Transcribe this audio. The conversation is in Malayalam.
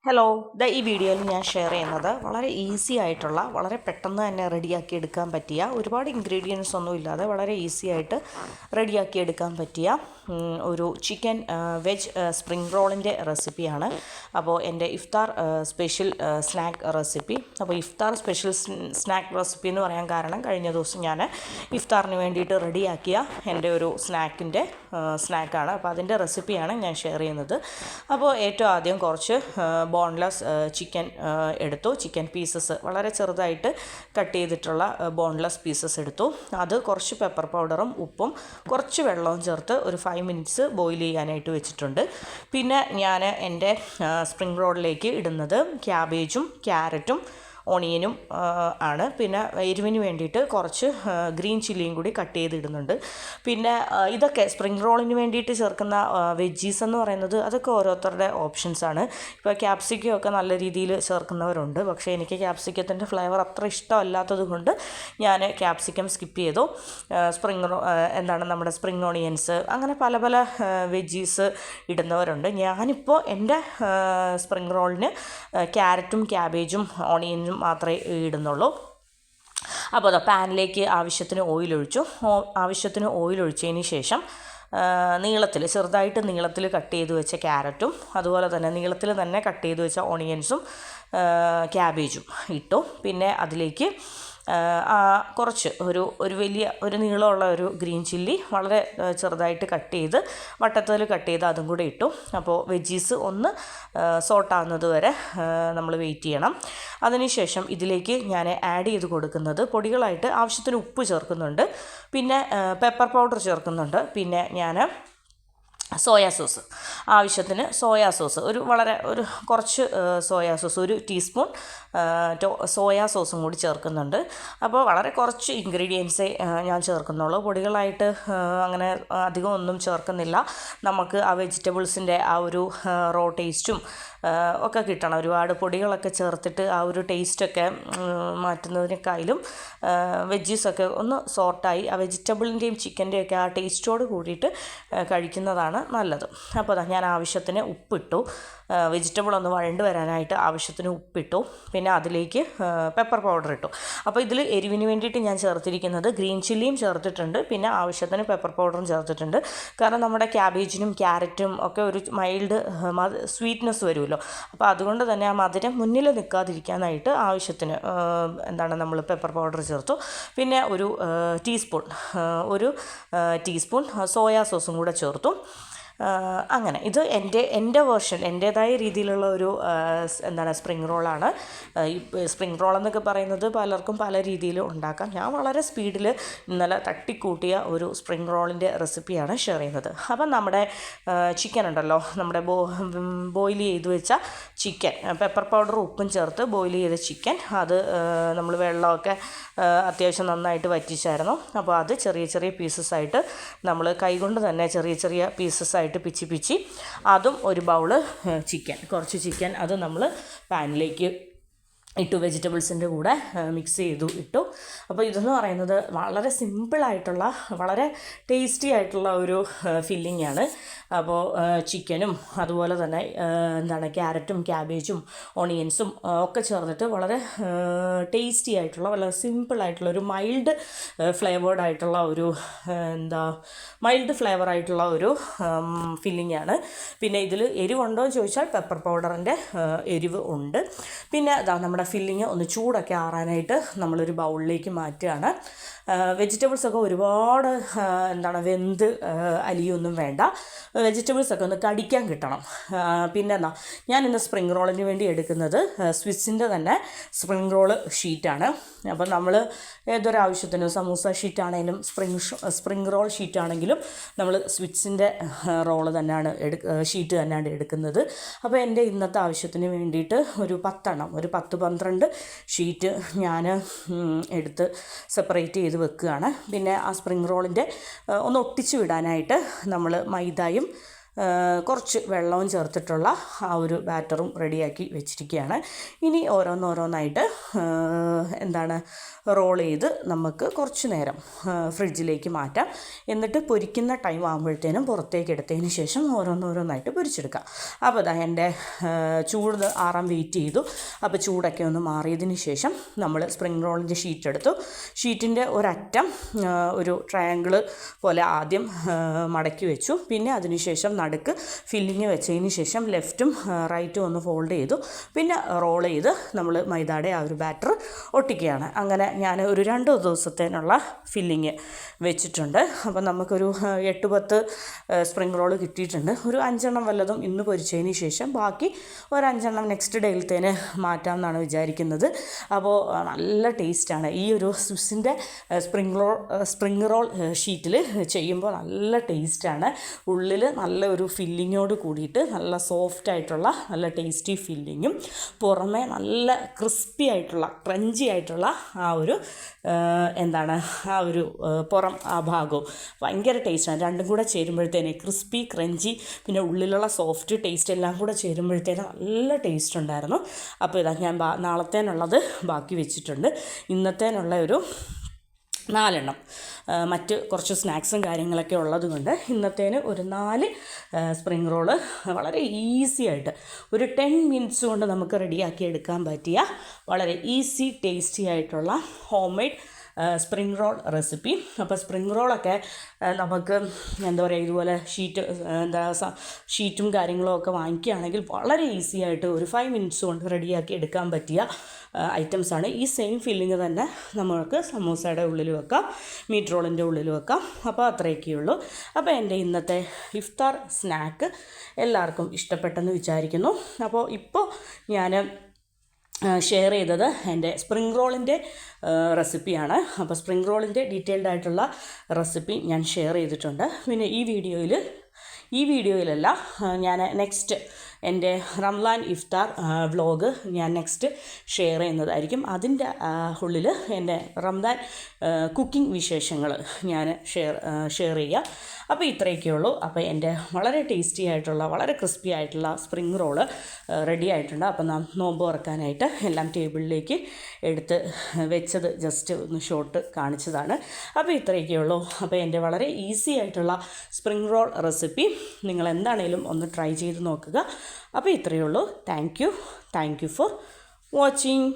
ഹലോ, ഈ വീഡിയോയിൽ ഞാൻ ഷെയർ ചെയ്യുന്നത് വളരെ ഈസി ആയിട്ടുള്ള, വളരെ പെട്ടെന്ന് തന്നെ റെഡിയാക്കി എടുക്കാൻ പറ്റിയ, ഒരുപാട് ഇൻഗ്രീഡിയൻസ് ഒന്നും ഇല്ലാതെ വളരെ ഈസി ആയിട്ട് റെഡിയാക്കി എടുക്കാൻ പറ്റിയ ഒരു ചിക്കൻ വെജ് സ്പ്രിംഗ് റോളിൻ്റെ റെസിപ്പിയാണ്. അപ്പോൾ എൻ്റെ ഇഫ്താർ സ്പെഷ്യൽ സ്നാക്ക് റെസിപ്പി. അപ്പോൾ ഇഫ്താർ സ്പെഷ്യൽ സ്നാക്ക് റെസിപ്പി എന്ന് പറയാൻ കാരണം, കഴിഞ്ഞ ദിവസം ഞാൻ ഇഫ്താറിന് വേണ്ടിയിട്ട് റെഡിയാക്കിയ എൻ്റെ ഒരു സ്നാക്കാണ്. അപ്പോൾ അതിൻ്റെ റെസിപ്പിയാണ് ഞാൻ ഷെയർ ചെയ്യുന്നത്. അപ്പോൾ ഏറ്റവും ആദ്യം കുറച്ച് ബോൺലെസ് ചിക്കൻ എടുത്തു. ചിക്കൻ പീസസ് വളരെ ചെറുതായിട്ട് കട്ട് ചെയ്തിട്ടുള്ള ബോൺലെസ് പീസസ് എടുത്തു. അത് കുറച്ച് പെപ്പർ പൗഡറും ഉപ്പും കുറച്ച് വെള്ളവും ചേർത്ത് ഒരു 5 മിനിറ്റ്സ് ബോയിൽ ചെയ്യാനായിട്ട് വെച്ചിട്ടുണ്ട്. പിന്നെ ഞാൻ എൻ്റെ സ്പ്രിംഗ് റോളിലേക്ക് ഇടുന്നത് ക്യാബേജും ക്യാരറ്റും ഓണിയനും ആണ്. പിന്നെ എരിവിന് വേണ്ടിയിട്ട് കുറച്ച് ഗ്രീൻ ചില്ലിയും കൂടി കട്ട് ചെയ്തിടുന്നുണ്ട്. പിന്നെ ഇതൊക്കെ സ്പ്രിംഗ് റോളിന് വേണ്ടിയിട്ട് ചേർക്കുന്ന വെജീസ് എന്ന് പറയുന്നത് അതൊക്കെ ഓരോരുത്തരുടെ ഓപ്ഷൻസാണ്. ഇപ്പോൾ ക്യാപ്സിക്കം ഒക്കെ നല്ല രീതിയിൽ ചേർക്കുന്നവരുണ്ട്. പക്ഷേ എനിക്ക് ക്യാപ്സിക്കത്തിൻ്റെ ഫ്ലേവർ അത്ര ഇഷ്ടമല്ലാത്തത് കൊണ്ട് ഞാൻ ക്യാപ്സിക്കം സ്കിപ്പ് ചെയ്തു. നമ്മുടെ സ്പ്രിംഗ് ഓണിയൻസ്, അങ്ങനെ പല പല വെജീസ് ഇടുന്നവരുണ്ട്. ഞാനിപ്പോൾ എൻ്റെ സ്പ്രിംഗ് റോളിന് ക്യാരറ്റും ക്യാബേജും ഓണിയനും മാത്രമേ ഇടുന്നുള്ളൂ. അപ്പോൾ അത് പാനിലേക്ക് ആവശ്യത്തിന് ഓയിൽ ഒഴിച്ചതിന് ശേഷം ചെറുതായിട്ട് നീളത്തിൽ കട്ട് ചെയ്ത് വെച്ച ക്യാരറ്റും അതുപോലെ തന്നെ നീളത്തിൽ തന്നെ കട്ട് ചെയ്ത് വെച്ച ഓണിയൻസും ക്യാബേജും ഇട്ടു. പിന്നെ അതിലേക്ക് കുറച്ച് ഒരു വലിയ നീളമുള്ള ഒരു ഗ്രീൻ ചില്ലി വളരെ ചെറുതായിട്ട് വട്ടത്തിൽ കട്ട് ചെയ്ത് അതും കൂടെ ഇട്ടു. അപ്പോൾ വെജീസ് ഒന്ന് സോട്ടാകുന്നത് വരെ നമ്മൾ വെയിറ്റ് ചെയ്യണം. അതിനുശേഷം ഇതിലേക്ക് ഞാൻ ആഡ് ചെയ്ത് കൊടുക്കുന്നത് പൊടികളായിട്ട് ആവശ്യത്തിന് ഉപ്പ് ചേർക്കുന്നുണ്ട്, പിന്നെ പെപ്പർ പൗഡർ ചേർക്കുന്നുണ്ട്, പിന്നെ ഞാൻ ആവശ്യത്തിന് സോയാ സോസ് കുറച്ച് സോയാ സോസ് 1 ടീസ്പൂൺ സോയാ സോസും കൂടി ചേർക്കുന്നുണ്ട്. അപ്പോൾ വളരെ കുറച്ച് ഇൻഗ്രീഡിയൻസേ ഞാൻ ചേർക്കുന്നുള്ളൂ. പൊടികളായിട്ട് അങ്ങനെ അധികം ഒന്നും ചേർക്കുന്നില്ല. നമുക്ക് ആ വെജിറ്റബിൾസിൻ്റെ ആ ഒരു റോ ടേസ്റ്റും ഒക്കെ കിട്ടണം. ഒരുപാട് പൊടികളൊക്കെ ചേർത്തിട്ട് ആ ഒരു ടേസ്റ്റൊക്കെ മാറ്റുന്നതിനേക്കാളും വെജീസൊക്കെ ഒന്ന് സോർട്ടായി ആ വെജിറ്റബിളിൻ്റെയും ചിക്കൻ്റെയൊക്കെ ആ ടേസ്റ്റോട് കൂടിയിട്ട് കഴിക്കുന്നതാണ് നല്ലത്. അപ്പോൾ ഞാൻ ആവശ്യത്തിന് ഉപ്പിട്ടു. വെജിറ്റബിൾ ഒന്ന് വഴണ്ട് വരാനായിട്ട് ആവശ്യത്തിന് ഉപ്പിട്ടു. പിന്നെ അതിലേക്ക് പെപ്പർ പൗഡർ ഇട്ടു. അപ്പോൾ ഇതിൽ എരിവിന് വേണ്ടിയിട്ട് ഞാൻ ചേർത്തിരിക്കുന്നത് ഗ്രീൻ ചില്ലിയും ചേർത്തിട്ടുണ്ട്, പിന്നെ ആവശ്യത്തിന് പെപ്പർ പൗഡറും ചേർത്തിട്ടുണ്ട്. കാരണം നമ്മുടെ ക്യാബേജിനും ക്യാരറ്റും ഒക്കെ ഒരു മൈൽഡ് സ്വീറ്റ്നെസ് വരുമല്ലോ. അപ്പോൾ അതുകൊണ്ട് തന്നെ ആ മധുരം മുന്നിൽ നിൽക്കാതിരിക്കാനായിട്ട് ആവശ്യത്തിന് നമ്മൾ പെപ്പർ പൗഡർ ചേർത്തു. പിന്നെ ഒരു ടീസ്പൂൺ സോയാ സോസും കൂടെ ചേർത്തു. അങ്ങനെ ഇത് എൻ്റേതായ രീതിയിലുള്ള ഒരു സ്പ്രിംഗ് റോളാണ്. ഈ സ്പ്രിംഗ് റോൾ എന്നൊക്കെ പറയുന്നത് പലർക്കും പല രീതിയിൽ ഉണ്ടാക്കാം. ഞാൻ വളരെ സ്പീഡിൽ ഇന്നലെ തട്ടിക്കൂട്ടിയ ഒരു സ്പ്രിംഗ് റോളിൻ്റെ റെസിപ്പിയാണ് ഷെയർ ചെയ്യുന്നത്. അപ്പം നമ്മുടെ ചിക്കൻ ഉണ്ടല്ലോ, നമ്മുടെ ബോയിൽ ചെയ്ത് വെച്ച ചിക്കൻ, പെപ്പർ പൗഡറും ഉപ്പും ചേർത്ത് ബോയിൽ ചെയ്ത ചിക്കൻ, അത് നമ്മൾ വെള്ളമൊക്കെ അത്യാവശ്യം നന്നായിട്ട് വറ്റിച്ചായിരുന്നു. അപ്പോൾ അത് ചെറിയ ചെറിയ പീസസായിട്ട് നമ്മൾ കൈകൊണ്ട് തന്നെ ചെറിയ പീസസായിട്ട് പിച്ചി അതും ഒരു ബൗള് കുറച്ച് ചിക്കൻ അത് നമ്മൾ പാനിലേക്ക് ഇട്ടു. വെജിറ്റബിൾസിൻ്റെ കൂടെ മിക്സ് ചെയ്തു ഇട്ടു. അപ്പോൾ ഇതെന്ന് പറയുന്നത് വളരെ സിമ്പിളായിട്ടുള്ള, വളരെ ടേസ്റ്റി ആയിട്ടുള്ള ഒരു ഫില്ലിംഗ് ആണ്. അപ്പോൾ ചിക്കനും അതുപോലെ തന്നെ ക്യാരറ്റും ക്യാബേജും ഓണിയൻസും ഒക്കെ ചേർന്നിട്ട് വളരെ ടേസ്റ്റി ആയിട്ടുള്ള, വളരെ സിമ്പിളായിട്ടുള്ള ഒരു മൈൽഡ് ഫ്ലേവറായിട്ടുള്ള ഒരു ഫില്ലിംഗ് ആണ്. പിന്നെ ഇതിൽ എരിവുണ്ടോ എന്ന് ചോദിച്ചാൽ പെപ്പർ പൗഡറിൻ്റെ എരിവ് ഉണ്ട്. പിന്നെ നമ്മുടെ ഫില്ലിങ് ഒന്ന് ചൂടൊക്കെ ആറാനായിട്ട് നമ്മളൊരു ബൗളിലേക്ക് മാറ്റുകയാണ്. വെജിറ്റബിൾസൊക്കെ ഒരുപാട് വെന്ത് അലിയൊന്നും വേണ്ട. വെജിറ്റബിൾസൊക്കെ ഒന്ന് കടിക്കാൻ കിട്ടണം. പിന്നെ ഞാൻ ഇന്ന് സ്പ്രിംഗ് റോളിന് വേണ്ടി എടുക്കുന്നത് സ്വിസ്സിൻ്റെ തന്നെ സ്പ്രിംഗ് റോള് ഷീറ്റാണ്. അപ്പം നമ്മൾ ഏതൊരാവശ്യത്തിന് സമൂസ ഷീറ്റാണെങ്കിലും സ്പ്രിംഗ് റോൾ ഷീറ്റാണെങ്കിലും നമ്മൾ സ്വിസ്സിൻ്റെ ഷീറ്റ് തന്നെയാണ് എടുക്കുന്നത്. അപ്പോൾ എൻ്റെ ഇന്നത്തെ ആവശ്യത്തിന് വേണ്ടിയിട്ട് ഒരു 10-12 ഷീറ്റ് ഞാൻ എടുത്ത് സെപ്പറേറ്റ് ചെയ്ത് വെക്കുകയാണ്. പിന്നെ ആ സ്പ്രിംഗ് റോളിൻ്റെ ഒന്ന് ഒട്ടിച്ചു വിടാനായിട്ട് നമ്മൾ മൈദയും കുറച്ച് വെള്ളവും ചേർത്തിട്ടുള്ള ആ ഒരു ബാറ്ററും റെഡിയാക്കി വെച്ചിരിക്കുകയാണ്. ഇനി ഓരോന്നോരോന്നായിട്ട് എന്താണ് റോൾ ചെയ്ത് നമുക്ക് കുറച്ച് നേരം ഫ്രിഡ്ജിലേക്ക് മാറ്റാം. എന്നിട്ട് പൊരിക്കുന്ന ടൈം ആകുമ്പോഴത്തേനും പുറത്തേക്ക് എടുത്തതിന് ശേഷം ഓരോന്നോരോന്നായിട്ട് പൊരിച്ചെടുക്കാം. അപ്പോൾ ഇതാ എൻ്റെ ചൂട് ആറാൻ വെയിറ്റ് ചെയ്തു. അപ്പോൾ ചൂടൊക്കെ ഒന്ന് മാറിയതിന് ശേഷം നമ്മൾ സ്പ്രിംഗ് റോളിൻ്റെ ഷീറ്റ് എടുത്തു. ഷീറ്റിൻ്റെ ഒരറ്റം ഒരു ട്രയാങ്കിൾ പോലെ ആദ്യം മടക്കി വെച്ചു. പിന്നെ അതിനുശേഷം നടുക്ക് ഫില്ലിങ് വെച്ചതിന് ശേഷം ലെഫ്റ്റും റൈറ്റും ഒന്ന് ഫോൾഡ് ചെയ്തു. പിന്നെ റോൾ ചെയ്ത് നമ്മൾ മൈദയുടെ ആ ഒരു ബാറ്റർ ഒട്ടിക്കുകയാണ്. അങ്ങനെ ഞാൻ ഒരു 2 ദിവസത്തേനുള്ള ഫില്ലിങ് വെച്ചിട്ടുണ്ട്. അപ്പം നമുക്കൊരു 8-10 സ്പ്രിംഗ് റോൾ കിട്ടിയിട്ടുണ്ട്. ഒരു 5 വല്ലതും ഇന്ന് പൊരിച്ചതിന് ശേഷം ബാക്കി ഒരു 5 നെക്സ്റ്റ് ഡേയിലത്തേന് മാറ്റാം എന്നാണ് വിചാരിക്കുന്നത്. അപ്പോൾ നല്ല ടേസ്റ്റാണ് ഈ ഒരു സ്വിസ്സിൻ്റെ സ്പ്രിംഗ് റോൾ ഷീറ്റിൽ ചെയ്യുമ്പോൾ നല്ല ടേസ്റ്റാണ്. ഉള്ളിൽ നല്ല ഒരു ഫില്ലിങ്ങോട് കൂടിയിട്ട് നല്ല സോഫ്റ്റായിട്ടുള്ള നല്ല ടേസ്റ്റി ഫില്ലിങ്ങും പുറമേ നല്ല ക്രിസ്പി ആയിട്ടുള്ള ക്രഞ്ചി ആയിട്ടുള്ള ആ ഒരു എന്താണ് ആ ഒരു പുറം ആ ഭാഗവും ഭയങ്കര ടേസ്റ്റാണ്. രണ്ടും കൂടെ ചേരുമ്പോഴത്തേനെ ക്രിസ്പി ക്രഞ്ചി പിന്നെ ഉള്ളിലുള്ള സോഫ്റ്റ് ടേസ്റ്റ് എല്ലാം കൂടെ ചേരുമ്പോഴത്തേന് നല്ല ടേസ്റ്റ് ഉണ്ടായിരുന്നു. അപ്പോൾ ഇതാ ഞാൻ നാളത്തേനുള്ളത് ബാക്കി വെച്ചിട്ടുണ്ട്. ഇന്നത്തേനുള്ള ഒരു 4 മറ്റ് കുറച്ച് സ്നാക്സും കാര്യങ്ങളൊക്കെ ഉള്ളത് കൊണ്ട് ഇന്നത്തേന് ഒരു 4 സ്പ്രിംഗ് റോള് വളരെ ഈസി ആയിട്ട് ഒരു 10 മിനിറ്റ്സ് കൊണ്ട് നമുക്ക് റെഡിയാക്കി എടുക്കാൻ പറ്റിയ വളരെ ഈസി ടേസ്റ്റി ആയിട്ടുള്ള home made spring roll recipe. അപ്പോൾ സ്പ്രിംഗ് റോളൊക്കെ നമുക്ക് എന്താ പറയുക ഇതുപോലെ ഷീറ്റും കാര്യങ്ങളും ഒക്കെ വാങ്ങിക്കുകയാണെങ്കിൽ വളരെ ഈസി ആയിട്ട് ഒരു 5 മിനിറ്റ്സ് കൊണ്ട് റെഡിയാക്കി എടുക്കാൻ പറ്റിയ ഐറ്റംസാണ്. ഈ സെയിം ഫില്ലിങ് തന്നെ നമുക്ക് സമൂസയുടെ ഉള്ളിൽ വെക്കാം, മീറ്റ് റോളിൻ്റെ ഉള്ളിൽ വെക്കാം. അപ്പോൾ അത്രയൊക്കെ ഉള്ളൂ. അപ്പോൾ എൻ്റെ ഇന്നത്തെ ഇഫ്താർ സ്നാക്ക് എല്ലാവർക്കും ഇഷ്ടപ്പെട്ടെന്ന് വിചാരിക്കുന്നു. അപ്പോൾ ഇപ്പോൾ ഞാൻ ഷെയർ ചെയ്തത് എൻ്റെ സ്പ്രിംഗ് റോളിൻ്റെ റെസിപ്പിയാണ്. അപ്പോൾ സ്പ്രിംഗ് റോളിൻ്റെ ഡീറ്റെയിൽഡ് ആയിട്ടുള്ള റെസിപ്പി ഞാൻ ഷെയർ ചെയ്തിട്ടുണ്ട്. പിന്നെ ഈ വീഡിയോയിലല്ല ഞാൻ നെക്സ്റ്റ് എൻ്റെ റംലാൻ ഇഫ്താർ വ്ലോഗ് ഞാൻ നെക്സ്റ്റ് ഷെയർ ചെയ്യുന്നതായിരിക്കും. അതിൻ്റെ ഉള്ളിൽ എൻ്റെ റംദാൻ കുക്കിംഗ് വിശേഷങ്ങൾ ഞാൻ ഷെയർ ചെയ്യുക. അപ്പോൾ ഇത്രയൊക്കെ ഉള്ളൂ. അപ്പോൾ എൻ്റെ വളരെ ടേസ്റ്റി ആയിട്ടുള്ള വളരെ ക്രിസ്പി ആയിട്ടുള്ള സ്പ്രിംഗ് റോള് റെഡി ആയിട്ടുണ്ട്. അപ്പോൾ നാം നോമ്പ് തുറക്കാനായിട്ട് എല്ലാം ടേബിളിലേക്ക് എടുത്ത് വെച്ചത് ജസ്റ്റ് ഒന്ന് ഷോട്ട് കാണിച്ചതാണ്. അപ്പോൾ ഇത്രയൊക്കെ ഉള്ളൂ. അപ്പോൾ എൻ്റെ വളരെ ഈസി ആയിട്ടുള്ള സ്പ്രിംഗ് റോൾ റെസിപ്പി നിങ്ങൾ എന്താണേലും ഒന്ന് ട്രൈ ചെയ്ത് നോക്കുക. അപ്പോൾ ഇത്രയേ ഉള്ളൂ. Thank you for watching.